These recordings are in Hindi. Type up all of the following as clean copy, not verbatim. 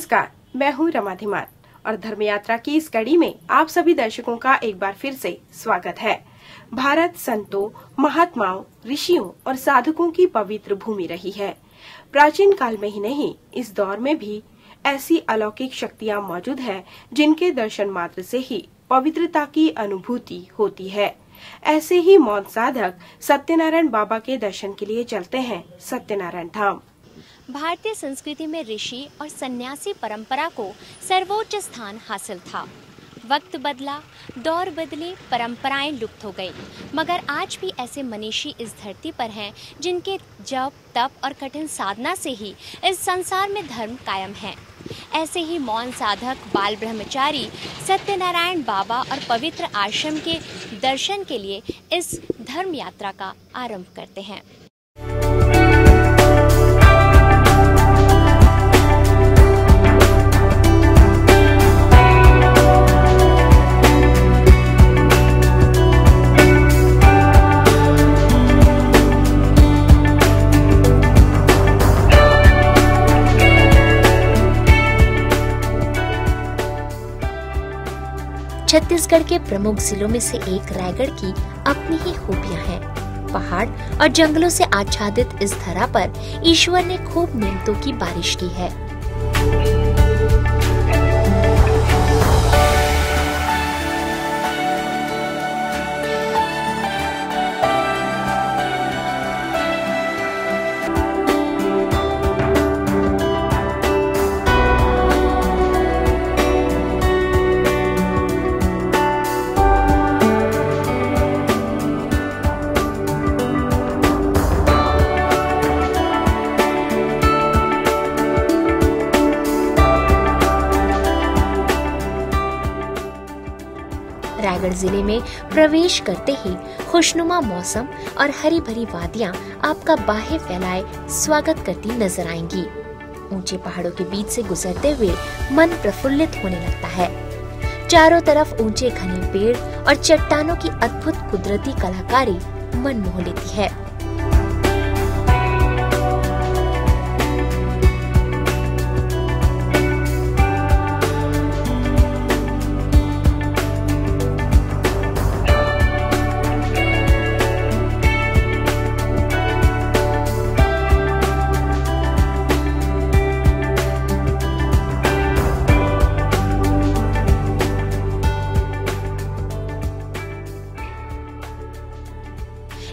नमस्कार, मैं हूँ रमा धीमान और धर्म यात्रा की इस कड़ी में आप सभी दर्शकों का एक बार फिर से स्वागत है। भारत संतों, महात्माओं, ऋषियों और साधकों की पवित्र भूमि रही है। प्राचीन काल में ही नहीं, इस दौर में भी ऐसी अलौकिक शक्तियाँ मौजूद हैं जिनके दर्शन मात्र से ही पवित्रता की अनुभूति होती है। ऐसे ही मौन साधक सत्यनारायण बाबा के दर्शन के लिए चलते हैं सत्यनारायण धाम। भारतीय संस्कृति में ऋषि और सन्यासी परंपरा को सर्वोच्च स्थान हासिल था। वक्त बदला, दौर बदले, परंपराएं लुप्त हो गई, मगर आज भी ऐसे मनीषी इस धरती पर हैं जिनके जप, तप और कठिन साधना से ही इस संसार में धर्म कायम है। ऐसे ही मौन साधक बाल ब्रह्मचारी सत्यनारायण बाबा और पवित्र आश्रम के दर्शन के लिए इस धर्म यात्रा का आरंभ करते हैं। छत्तीसगढ़ के प्रमुख जिलों में से एक रायगढ़ की अपनी ही खूबियां हैं। पहाड़ और जंगलों से आच्छादित इस धरा पर ईश्वर ने खूब नेमतों की बारिश की है। रायगढ़ जिले में प्रवेश करते ही खुशनुमा मौसम और हरी भरी वादियां आपका बाहें फैलाए स्वागत करती नजर आएंगी। ऊंचे पहाड़ों के बीच से गुजरते हुए मन प्रफुल्लित होने लगता है। चारों तरफ ऊंचे घने पेड़ और चट्टानों की अद्भुत कुदरती कलाकारी मन मोह लेती है।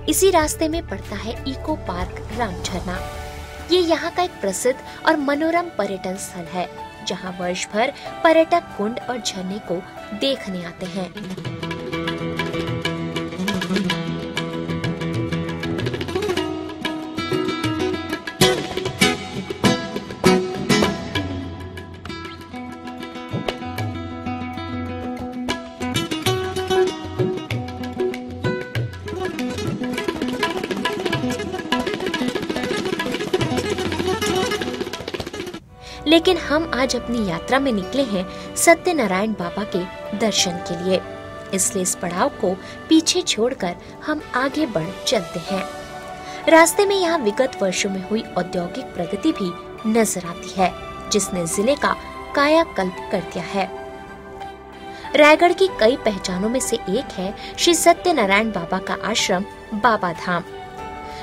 इसी रास्ते में पड़ता है इको पार्क राम झरना। ये यहाँ का एक प्रसिद्ध और मनोरम पर्यटन स्थल है, जहाँ वर्ष भर पर्यटक कुंड और झरने को देखने आते हैं। लेकिन हम आज अपनी यात्रा में निकले हैं सत्यनारायण बाबा के दर्शन के लिए, इसलिए इस पड़ाव को पीछे छोड़कर हम आगे बढ़ चलते हैं। रास्ते में यहाँ विगत वर्षों में हुई औद्योगिक प्रगति भी नजर आती है, जिसने जिले का कायाकल्प कर दिया है। रायगढ़ की कई पहचानों में से एक है श्री सत्यनारायण बाबा का आश्रम बाबा धाम।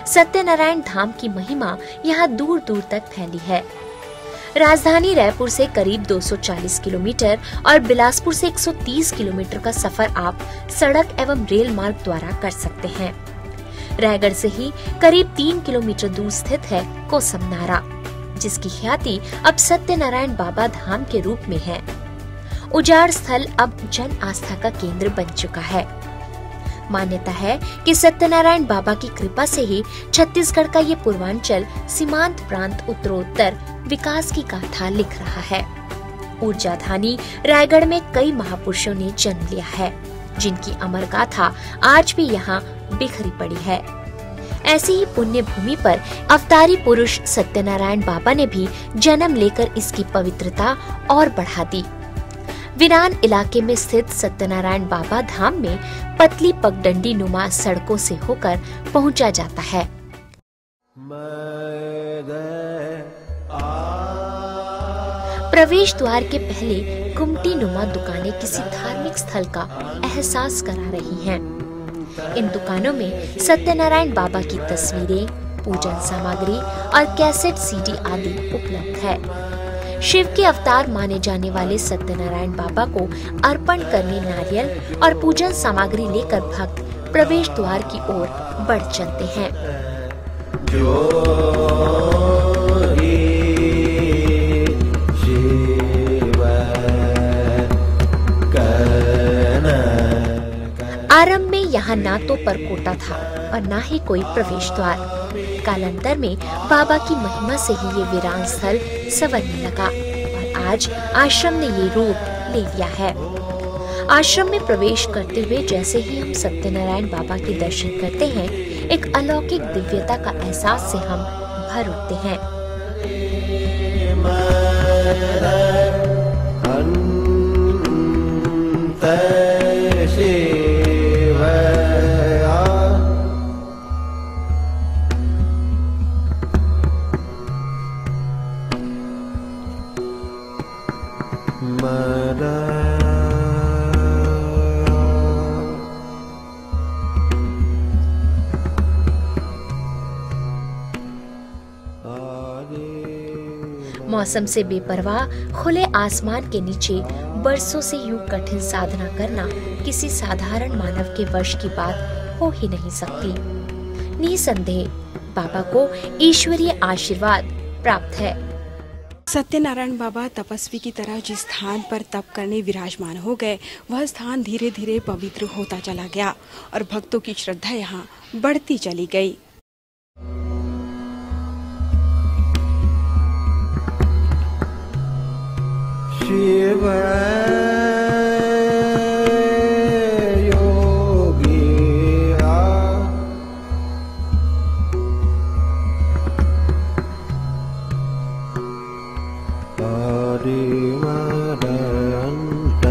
सत्यनारायण धाम की महिमा यहाँ दूर दूर तक फैली है। राजधानी रायपुर से करीब 240 किलोमीटर और बिलासपुर से 130 किलोमीटर का सफर आप सड़क एवं रेल मार्ग द्वारा कर सकते हैं। रायगढ़ से ही करीब 3 किलोमीटर दूर स्थित है कोसमनारा, जिसकी ख्याति अब सत्यनारायण बाबा धाम के रूप में है। उजाड़ स्थल अब जन आस्था का केंद्र बन चुका है। मान्यता है कि सत्यनारायण बाबा की कृपा से ही छत्तीसगढ़ का ये पूर्वांचल सीमांत प्रांत उत्तरोत्तर विकास की गाथा लिख रहा है। ऊर्जाधानी रायगढ़ में कई महापुरुषों ने जन्म लिया है, जिनकी अमर गाथा आज भी यहाँ बिखरी पड़ी है। ऐसी ही पुण्य भूमि पर अवतारी पुरुष सत्यनारायण बाबा ने भी जन्म लेकर इसकी पवित्रता और बढ़ा दी। विरान इलाके में स्थित सत्यनारायण बाबा धाम में पतली पगडंडी नुमा सड़कों से होकर पहुंचा जाता है। प्रवेश द्वार के पहले गुमटी नुमा दुकानें किसी धार्मिक स्थल का एहसास करा रही हैं। इन दुकानों में सत्यनारायण बाबा की तस्वीरें, पूजन सामग्री और कैसेट सीडी आदि उपलब्ध है। शिव के अवतार माने जाने वाले सत्यनारायण बाबा को अर्पण करने नारियल और पूजन सामग्री लेकर भक्त प्रवेश द्वार की ओर बढ़ चलते हैं। आरंभ में यहाँ ना तो परकोटा था और ना ही कोई प्रवेश द्वार। कालांतर में बाबा की महिमा से ही ये वीरान स्थल संवरने लगा और आज आश्रम ने ये रूप ले लिया है। आश्रम में प्रवेश करते हुए जैसे ही हम सत्यनारायण बाबा के दर्शन करते हैं, एक अलौकिक दिव्यता का एहसास से हम भर उठते हैं। मौसम से बेपरवाह खुले आसमान के नीचे बरसों से यूं कठिन साधना करना किसी साधारण मानव के वश की बात हो ही नहीं सकती। निसंदेह बाबा को ईश्वरीय आशीर्वाद प्राप्त है। सत्यनारायण बाबा तपस्वी की तरह जिस स्थान पर तप करने विराजमान हो गए, वह स्थान धीरे धीरे पवित्र होता चला गया और भक्तों की श्रद्धा यहाँ बढ़ती चली गई। शिव योगिया परिमदन्त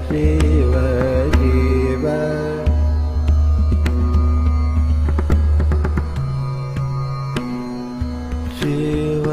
शिव शिव शिव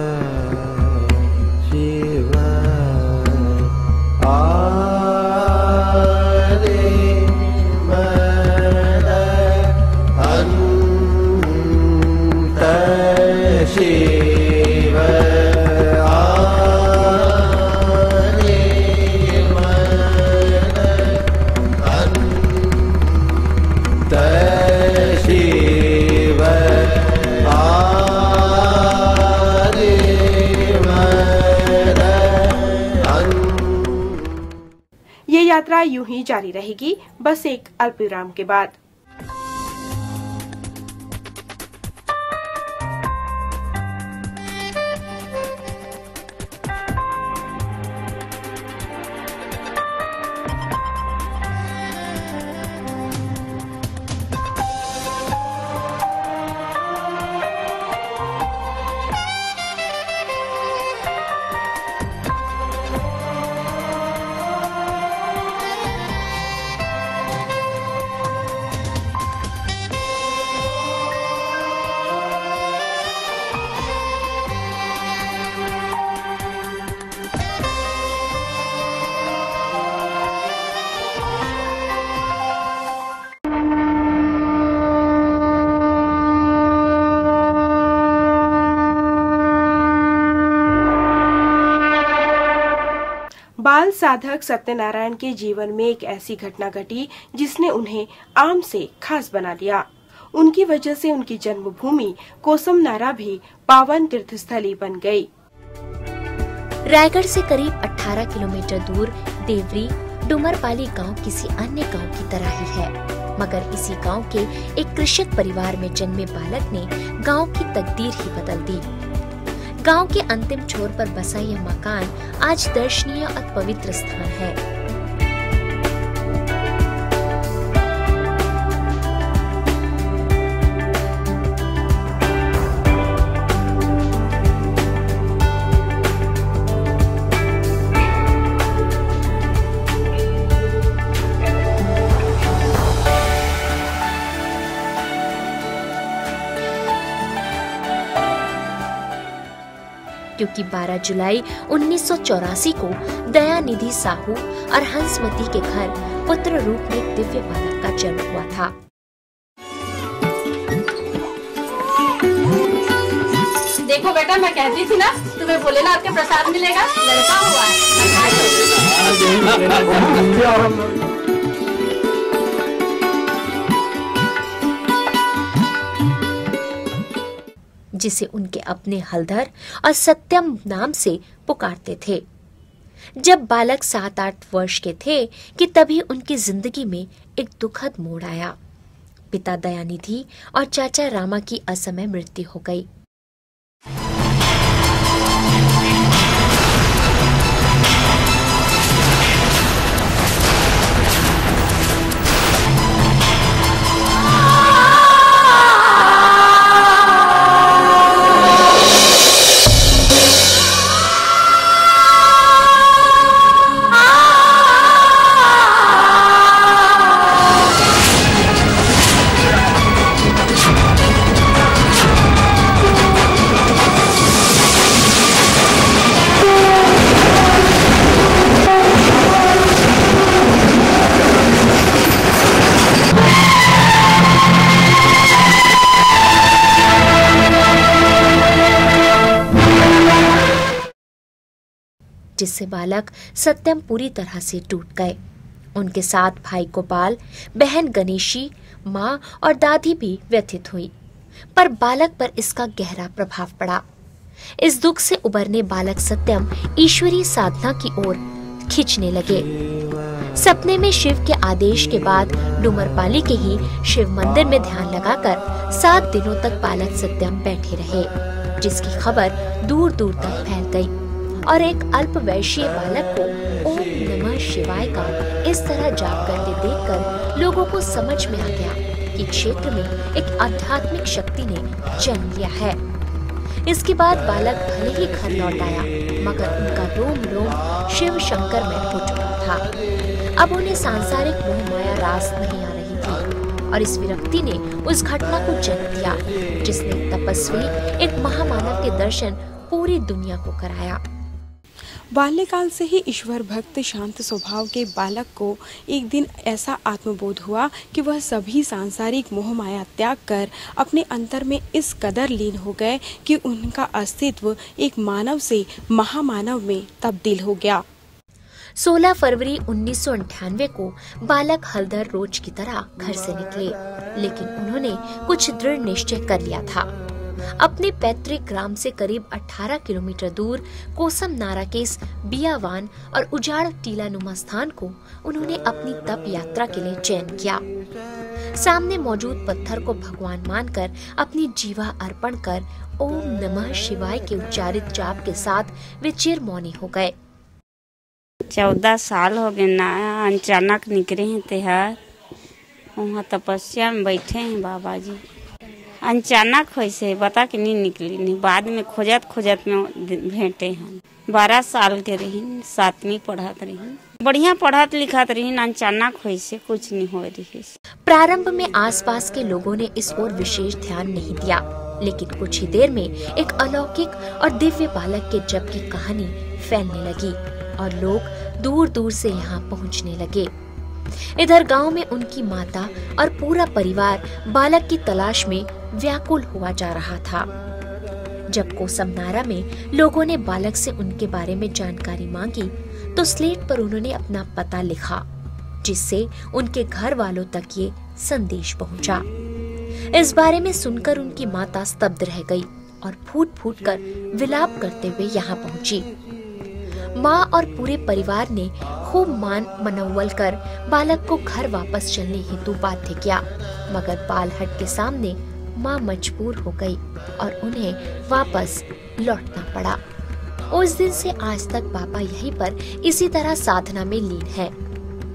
शिव ये यात्रा यूं ही जारी रहेगी, बस एक अल्प विराम के बाद। बाल साधक सत्यनारायण के जीवन में एक ऐसी घटना घटी जिसने उन्हें आम से खास बना दिया। उनकी वजह से उनकी जन्मभूमि कोसमनारा भी पावन तीर्थस्थली बन गई। रायगढ़ से करीब 18 किलोमीटर दूर देवरी डुमरपाली गांव किसी अन्य गांव की तरह ही है, मगर इसी गांव के एक कृषक परिवार में जन्मे बालक ने गांव की तकदीर ही बदल दी। गांव के अंतिम छोर पर बसा यह मकान आज दर्शनीय और पवित्र स्थान है। क्योंकि 12 जुलाई 1984 को दयानिधि साहू और हंसमती के घर पुत्र रूप में एक दिव्य बालक का जन्म हुआ था। देखो बेटा, मैं कहती थी ना तुम्हें भोलेनाथ के प्रसाद मिलेगा। लड़का हुआ है। जिसे उनके अपने हलधर और सत्यम नाम से पुकारते थे। जब बालक 7-8 वर्ष के थे कि तभी उनकी जिंदगी में एक दुखद मोड़ आया। पिता दयानिधि और चाचा रामा की असमय मृत्यु हो गई। जिससे बालक सत्यम पूरी तरह से टूट गए। उनके साथ भाई गोपाल, बहन गणेशी, माँ और दादी भी व्यथित हुई, पर बालक पर इसका गहरा प्रभाव पड़ा। इस दुख से उबरने बालक सत्यम ईश्वरीय साधना की ओर खींचने लगे। सपने में शिव के आदेश के बाद डुमरपाली के ही शिव मंदिर में ध्यान लगाकर 7 दिनों तक बालक सत्यम बैठे रहे, जिसकी खबर दूर दूर तक फैल गई और एक अल्प वैश्य बालक को ओम नमः शिवाय का इस तरह जाप करते देखकर लोगों को समझ में आ गया कि क्षेत्र में एक आध्यात्मिक शक्ति ने जन्म लिया है। इसके बाद बालक भले ही घर लौट आया, मगर उनका रोम रोम शिव शंकर में हो चुका था। अब उन्हें सांसारिक मोह माया रास नहीं आ रही थी और इस विरक्ति ने उस घटना को जन्म दिया जिसने तपस्वी एक महामानव के दर्शन पूरी दुनिया को कराया। बाल्यकाल से ही ईश्वर भक्त शांत स्वभाव के बालक को एक दिन ऐसा आत्मबोध हुआ कि वह सभी सांसारिक मोह माया त्याग कर अपने अंतर में इस कदर लीन हो गए कि उनका अस्तित्व एक मानव से महामानव में तब्दील हो गया। 16 फरवरी 1998 को बालक हलधर रोज की तरह घर से निकले, लेकिन उन्होंने कुछ दृढ़ निश्चय कर लिया था। अपने पैतृक ग्राम से करीब 18 किलोमीटर दूर कोसम नाराकेस, बियावान और उजाड़ टीला नुमा स्थान को उन्होंने अपनी तप यात्रा के लिए चयन किया। सामने मौजूद पत्थर को भगवान मानकर अपनी जीवा अर्पण कर ओम नमः शिवाय के उच्चारित जाप के साथ वे चिरमौनी हो गए। 14 साल हो गए ना, अचानक निकले हैं त्योहार, वहाँ तपस्या में बैठे हैं बाबा जी। अचानक वैसे बता के नहीं निकली, नहीं बाद में खोजत में भेंटे हैं। 12 साल के रही, 7वीं पढ़त रही, बढ़िया पढ़त लिखत रही, अचानक वैसे कुछ नहीं हो रही। प्रारंभ में आसपास के लोगों ने इस ओर विशेष ध्यान नहीं दिया, लेकिन कुछ ही देर में एक अलौकिक और दिव्य बालक के जप की कहानी फैलने लगी और लोग दूर दूर से यहाँ पहुँचने लगे। इधर गांव में उनकी माता और पूरा परिवार बालक की तलाश में व्याकुल हुआ जा रहा था। जब कोसमनारा में लोगों ने बालक से उनके बारे में जानकारी मांगी तो स्लेट पर उन्होंने अपना पता लिखा, जिससे उनके घर वालों तक ये संदेश पहुंचा। इस बारे में सुनकर उनकी माता स्तब्ध रह गई और फूट फूट कर विलाप करते हुए यहाँ पहुंची। माँ और पूरे परिवार ने खूब मान मनौवल कर बालक को घर वापस चलने हेतु बाध्य किया, मगर बालहट के सामने माँ मजबूर हो गई और उन्हें वापस लौटना पड़ा। उस दिन से आज तक बाबा यहीं पर इसी तरह साधना में लीन है।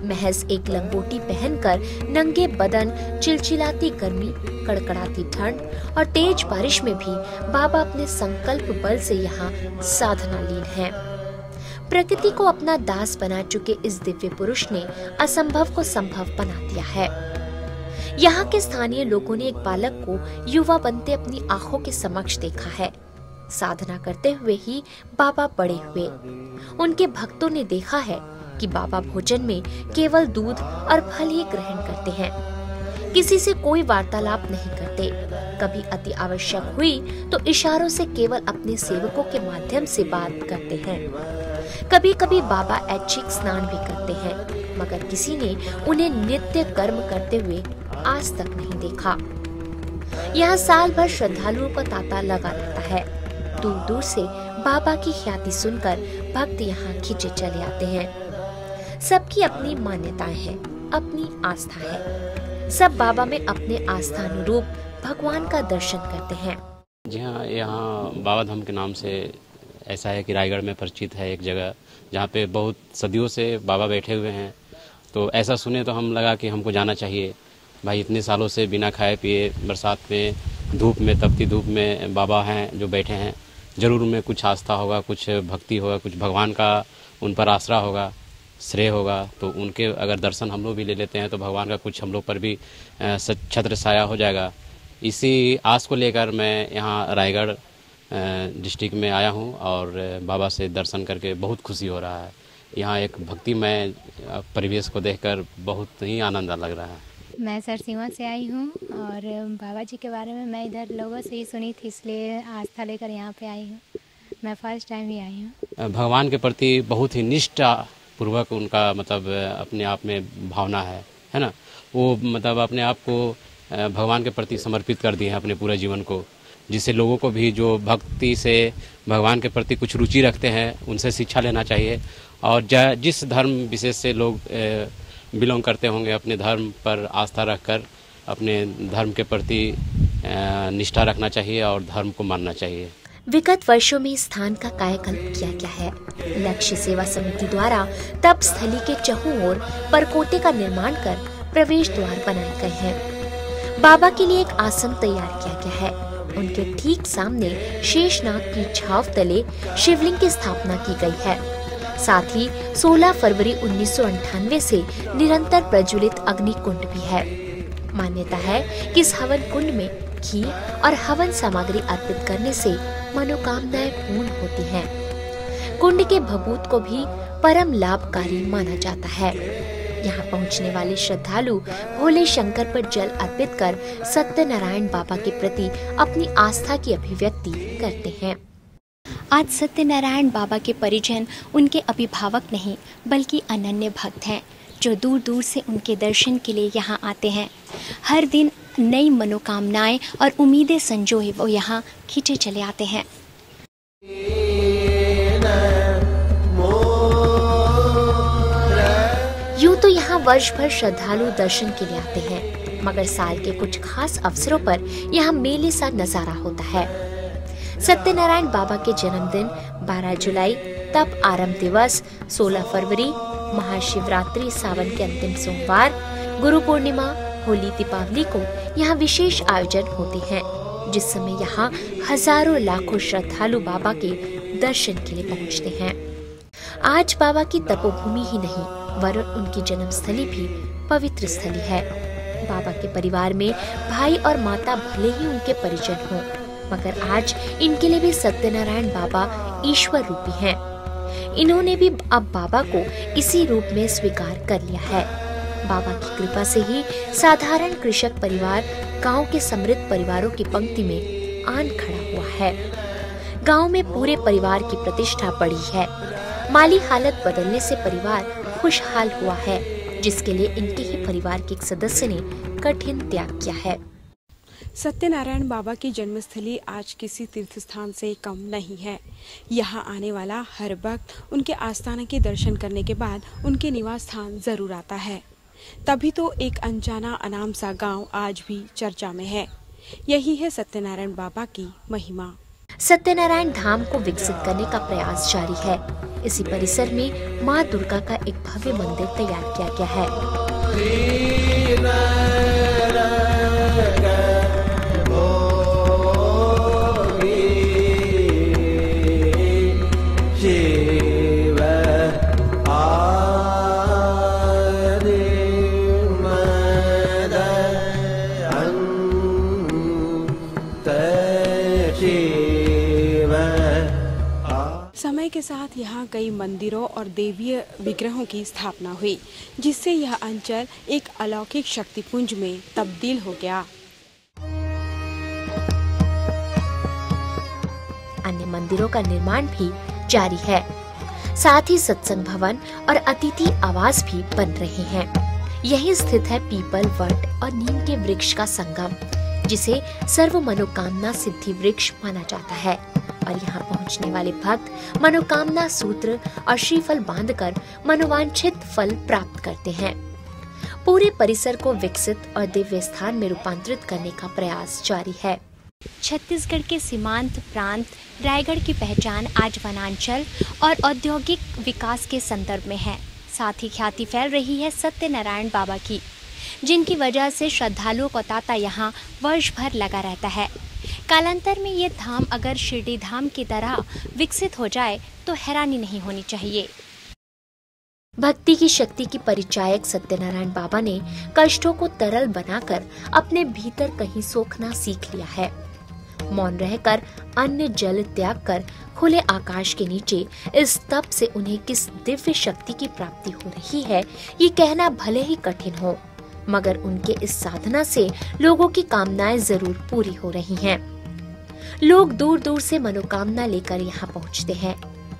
महज एक लंगोटी पहनकर नंगे बदन, चिलचिलाती गर्मी, कड़कड़ाती ठंड और तेज बारिश में भी बाबा अपने संकल्प बल से यहाँ साधना लीन है। प्रकृति को अपना दास बना चुके इस दिव्य पुरुष ने असंभव को संभव बना दिया है। यहाँ के स्थानीय लोगों ने एक बालक को युवा बनते अपनी आंखों के समक्ष देखा है। साधना करते हुए ही बाबा बड़े हुए। उनके भक्तों ने देखा है कि बाबा भोजन में केवल दूध और फल ही ग्रहण करते हैं, किसी से कोई वार्तालाप नहीं करते। कभी अति आवश्यक हुई तो इशारों से केवल अपने सेवकों के माध्यम से बात करते हैं। कभी कभी बाबा ऐच्छिक स्नान भी करते हैं, मगर किसी ने उन्हें नित्य कर्म करते हुए आज तक नहीं देखा। यहाँ साल भर श्रद्धालुओं का तांता लगा रहता है। दूर दूर से बाबा की ख्याति सुनकर भक्त यहाँ खींचे चले आते हैं। सबकी अपनी मान्यताएं हैं, अपनी आस्था है। सब बाबा में अपने आस्था अनुरूप भगवान का दर्शन करते हैं। जी हाँ, यहाँ बाबा धाम के नाम से ऐसा है कि रायगढ़ में परिचित है एक जगह जहाँ पे बहुत सदियों से बाबा बैठे हुए हैं। तो ऐसा सुने तो हम लगा कि हमको जाना चाहिए। भाई इतने सालों से बिना खाए पिए बरसात में धूप में तपती धूप में बाबा हैं जो बैठे हैं, जरूर उनमें कुछ आस्था होगा, कुछ भक्ति होगा, कुछ भगवान का उन पर आसरा होगा, श्रेय होगा। तो उनके अगर दर्शन हम लोग भी ले लेते हैं तो भगवान का कुछ हम लोग पर भी छत्र छाया हो जाएगा। इसी आस को लेकर मैं यहाँ रायगढ़ डिस्ट्रिक्ट में आया हूँ और बाबा से दर्शन करके बहुत खुशी हो रहा है। यहाँ एक भक्तिमय परिवेश को देखकर बहुत ही आनंद लग रहा है। मैं सरसीमा से आई हूँ और बाबा जी के बारे में मैं इधर लोगों से ही सुनी थी, इसलिए आस्था लेकर यहाँ पे आई हूँ। मैं फर्स्ट टाइम ही आई हूँ। भगवान के प्रति बहुत ही निष्ठा पूर्वक उनका मतलब अपने आप में भावना है ना। वो मतलब अपने आप को भगवान के प्रति समर्पित कर दिए हैं अपने पूरे जीवन को, जिससे लोगों को भी जो भक्ति से भगवान के प्रति कुछ रुचि रखते हैं उनसे शिक्षा लेना चाहिए। और जिस धर्म विशेष से लोग बिलोंग करते होंगे, अपने धर्म पर आस्था रखकर अपने धर्म के प्रति निष्ठा रखना चाहिए और धर्म को मानना चाहिए। विगत वर्षों में स्थान का कायाकल्प किया गया है। लक्ष्य सेवा समिति द्वारा तप स्थली के चहुं ओर परकोटे का निर्माण कर प्रवेश द्वार बनाए गए हैं। बाबा के लिए एक आसन तैयार किया गया है। उनके ठीक सामने शेषनाग की छाव तले शिवलिंग की स्थापना की गई है। साथ ही 16 फरवरी 1998 से निरंतर प्रज्वलित अग्नि कुंड भी है। मान्यता है कि इस हवन कुंड में घी और हवन सामग्री अर्पित करने से मनोकामनाएं पूर्ण होती हैं। कुंड के भभूत को भी परम लाभकारी माना जाता है। यहाँ पहुँचने वाले श्रद्धालु भोले शंकर पर जल अर्पित कर सत्यनारायण बाबा के प्रति अपनी आस्था की अभिव्यक्ति करते हैं। आज सत्यनारायण बाबा के परिजन उनके अभिभावक नहीं बल्कि अनन्य भक्त हैं, जो दूर दूर से उनके दर्शन के लिए यहाँ आते हैं। हर दिन नई मनोकामनाएं और उम्मीदें संजोए वो यहाँ खींचे चले आते हैं। यूँ तो यहाँ वर्ष भर श्रद्धालु दर्शन के लिए आते हैं, मगर साल के कुछ खास अवसरों पर यहाँ मेले सा नजारा होता है। सत्यनारायण बाबा के जन्मदिन 12 जुलाई, तप आरंभ दिवस 16 फरवरी, महाशिवरात्रि सावन के अंतिम सोमवार, गुरु पूर्णिमा, होली, दीपावली को यहाँ विशेष आयोजन होते हैं, जिस समय यहाँ हजारों लाखों श्रद्धालु बाबा के दर्शन के लिए पहुँचते हैं। आज बाबा की तपोभूमि ही नहीं वरन उनकी जन्मस्थली भी पवित्र स्थली है। बाबा के परिवार में भाई और माता भले ही उनके परिजन हों, मगर आज इनके लिए भी सत्यनारायण बाबा ईश्वर रूपी हैं। इन्होंने भी अब बाबा को इसी रूप में स्वीकार कर लिया है। बाबा की कृपा से ही साधारण कृषक परिवार गांव के समृद्ध परिवारों की पंक्ति में आन खड़ा हुआ है। गांव में पूरे परिवार की प्रतिष्ठा बढ़ी है। माली हालत बदलने से परिवार खुशहाल हुआ है, जिसके लिए इनके ही परिवार के एक सदस्य ने कठिन त्याग किया है। सत्यनारायण बाबा की जन्मस्थली आज किसी तीर्थ स्थान से कम नहीं है। यहाँ आने वाला हर भक्त उनके आस्थान के दर्शन करने के बाद उनके निवास स्थान जरूर आता है। तभी तो एक अनजाना अनाम सा गांव आज भी चर्चा में है। यही है सत्यनारायण बाबा की महिमा। सत्यनारायण धाम को विकसित करने का प्रयास जारी है। इसी परिसर में माँ दुर्गा का एक भव्य मंदिर तैयार किया गया है। के साथ यहाँ कई मंदिरों और देवीय विग्रहों की स्थापना हुई, जिससे यह अंचल एक अलौकिक शक्तिपुंज में तब्दील हो गया। अन्य मंदिरों का निर्माण भी जारी है। साथ ही सत्संग भवन और अतिथि आवास भी बन रहे हैं। यही स्थित है पीपल, वट और नीम के वृक्ष का संगम, जिसे सर्व मनोकामना सिद्धि वृक्ष माना जाता है। और यहाँ पहुँचने वाले भक्त मनोकामना सूत्र और श्रीफल बांधकर मनोवांछित फल प्राप्त करते हैं। पूरे परिसर को विकसित और दिव्य स्थान में रूपांतरित करने का प्रयास जारी है। छत्तीसगढ़ के सीमांत प्रांत रायगढ़ की पहचान आज वनांचल और औद्योगिक विकास के संदर्भ में है। साथ ही ख्याति फैल रही है सत्यनारायण बाबा की, जिनकी वजह से श्रद्धालुओं का तांता यहाँ वर्ष भर लगा रहता है। कालांतर में ये धाम अगर शिरडी धाम की तरह विकसित हो जाए तो हैरानी नहीं होनी चाहिए। भक्ति की शक्ति की परिचायक सत्यनारायण बाबा ने कष्टों को तरल बनाकर अपने भीतर कहीं सोखना सीख लिया है। मौन रहकर अन्न जल त्याग कर खुले आकाश के नीचे इस तप से उन्हें किस दिव्य शक्ति की प्राप्ति हो रही है, ये कहना भले ही कठिन हो, मगर उनके इस साधना से लोगों की कामनाएं जरूर पूरी हो रही हैं। लोग दूर दूर से मनोकामना लेकर यहाँ पहुँचते हैं।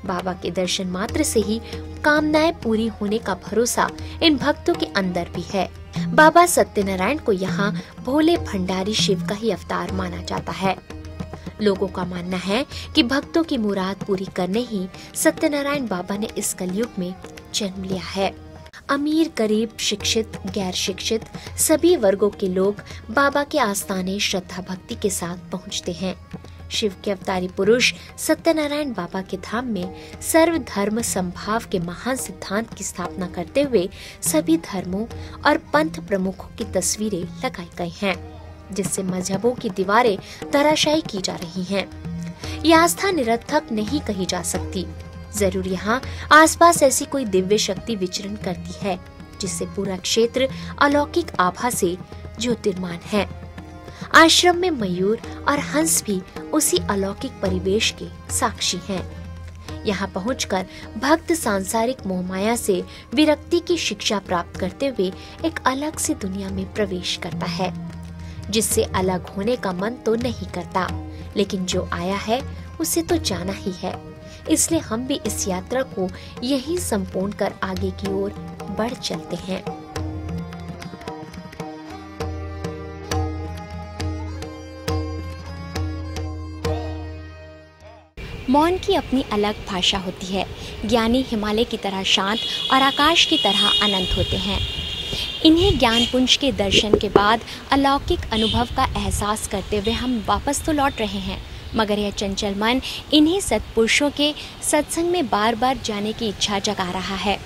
बाबा के दर्शन मात्र से ही कामनाएं पूरी होने का भरोसा इन भक्तों के अंदर भी है। बाबा सत्यनारायण को यहाँ भोले भंडारी शिव का ही अवतार माना जाता है। लोगों का मानना है कि भक्तों की मुराद पूरी करने ही सत्यनारायण बाबा ने इस कलयुग में जन्म लिया है। अमीर, गरीब, शिक्षित, गैर शिक्षित सभी वर्गों के लोग बाबा के आस्थाने श्रद्धा भक्ति के साथ पहुँचते हैं। शिव के अवतारी पुरुष सत्यनारायण बाबा के धाम में सर्व धर्म संभाव के महान सिद्धांत की स्थापना करते हुए सभी धर्मों और पंथ प्रमुखों की तस्वीरें लगाई गई हैं, जिससे मजहबों की दीवारें धराशायी की जा रही हैं। ये आस्था निरर्थक नहीं कही जा सकती। जरूर यहाँ आसपास ऐसी कोई दिव्य शक्ति विचरण करती है, जिससे पूरा क्षेत्र अलौकिक आभा से ज्योतिर्मान है। आश्रम में मयूर और हंस भी उसी अलौकिक परिवेश के साक्षी हैं। यहाँ पहुंचकर भक्त सांसारिक मोहमाया से विरक्ति की शिक्षा प्राप्त करते हुए एक अलग सी दुनिया में प्रवेश करता है, जिससे अलग होने का मन तो नहीं करता, लेकिन जो आया है उसे तो जाना ही है। इसलिए हम भी इस यात्रा को यही संपूर्ण कर आगे की ओर बढ़ चलते हैं। मौन की अपनी अलग भाषा होती है। ज्ञानी हिमालय की तरह शांत और आकाश की तरह अनंत होते हैं। इन्हीं ज्ञानपुंज के दर्शन के बाद अलौकिक अनुभव का एहसास करते हुए हम वापस तो लौट रहे हैं, मगर यह चंचल मन इन्हीं सत्पुरुषों के सत्संग में बार बार जाने की इच्छा जगा रहा है।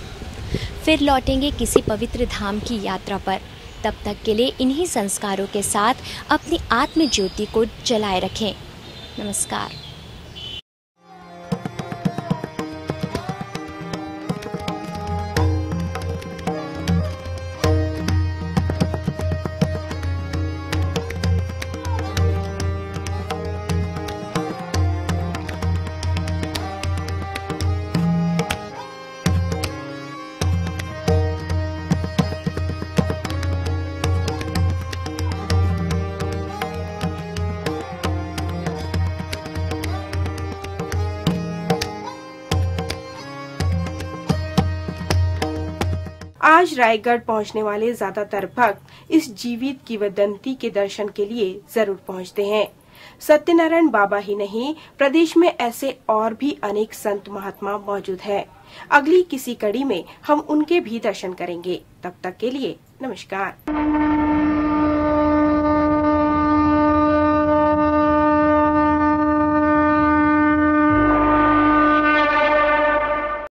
फिर लौटेंगे किसी पवित्र धाम की यात्रा पर। तब तक के लिए इन्हीं संस्कारों के साथ अपनी आत्म ज्योति को जलाए रखें। नमस्कार। आज रायगढ़ पहुंचने वाले ज्यादातर भक्त इस जीवित किंवदंती के दर्शन के लिए जरूर पहुंचते हैं। सत्यनारायण बाबा ही नहीं, प्रदेश में ऐसे और भी अनेक संत महात्मा मौजूद हैं। अगली किसी कड़ी में हम उनके भी दर्शन करेंगे। तब तक के लिए नमस्कार।